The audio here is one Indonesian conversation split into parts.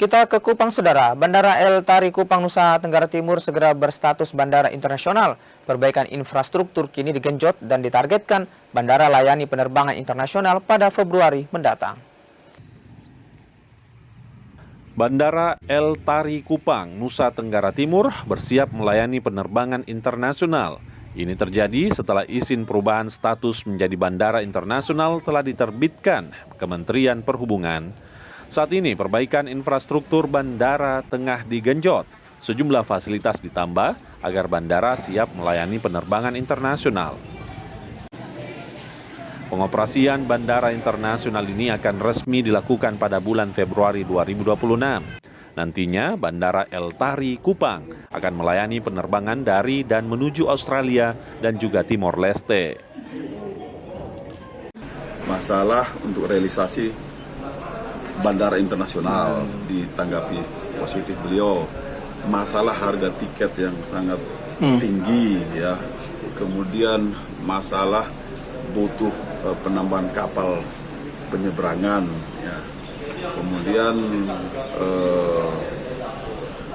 Kita ke Kupang, Saudara. Bandara El Tari Kupang, Nusa Tenggara Timur segera berstatus bandara internasional. Perbaikan infrastruktur kini digenjot dan ditargetkan bandara layani penerbangan internasional pada Februari mendatang. Bandara El Tari Kupang, Nusa Tenggara Timur bersiap melayani penerbangan internasional. Ini terjadi setelah izin perubahan status menjadi bandara internasional telah diterbitkan Kementerian Perhubungan. Saat ini perbaikan infrastruktur bandara tengah digenjot. Sejumlah fasilitas ditambah agar bandara siap melayani penerbangan internasional. Pengoperasian bandara internasional ini akan resmi dilakukan pada bulan Februari 2026. Nantinya Bandara El Tari Kupang akan melayani penerbangan dari dan menuju Australia dan juga Timor Leste. Masalah untuk realisasi bandara internasional ditanggapi positif beliau. Masalah harga tiket yang sangat tinggi ya. Kemudian masalah butuh penambahan kapal penyeberangan ya. Kemudian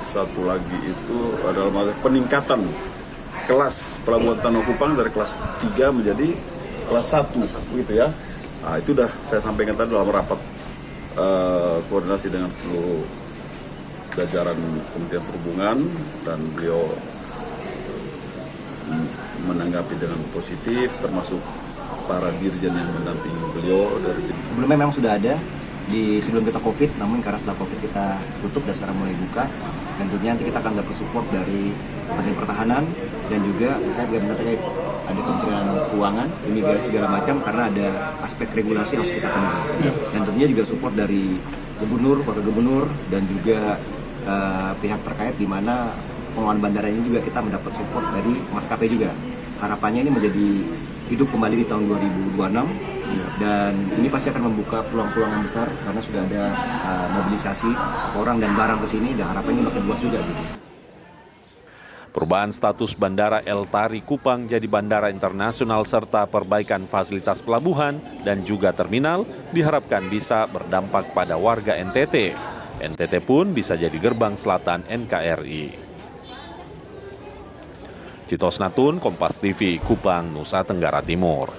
satu lagi itu adalah masalah peningkatan kelas Pelabuhan Tanjung Kupang dari kelas 3 menjadi kelas 1 gitu ya. Nah, itu sudah saya sampaikan tadi dalam rapat koordinasi dengan seluruh jajaran Kementerian Perhubungan, dan beliau menanggapi dengan positif, termasuk para dirjen yang mendampingi beliau. Sebelumnya memang sudah ada sebelum kita COVID, namun karena setelah COVID kita tutup dan sekarang mulai buka, dan tentunya nanti kita akan dapat support dari Kementerian Pertahanan dan juga terkait ada Kementerian Keuangan, imigrasi segala macam, karena ada aspek regulasi yang harus kita penuhi. Dan tentunya juga support dari gubernur, wakil gubernur, dan juga pihak terkait, di mana pengelolaan bandara ini juga kita mendapat support dari maskapai juga. Harapannya ini menjadi hidup kembali di tahun 2026, dan ini pasti akan membuka peluang-peluang yang besar karena sudah ada mobilisasi orang dan barang ke sini, dan harapannya makin luas juga gitu. Perubahan status Bandara El Tari Kupang jadi bandara internasional serta perbaikan fasilitas pelabuhan dan juga terminal diharapkan bisa berdampak pada warga NTT. NTT pun bisa jadi gerbang selatan NKRI. Citos Natun, Kompas TV, Kupang, Nusa Tenggara Timur.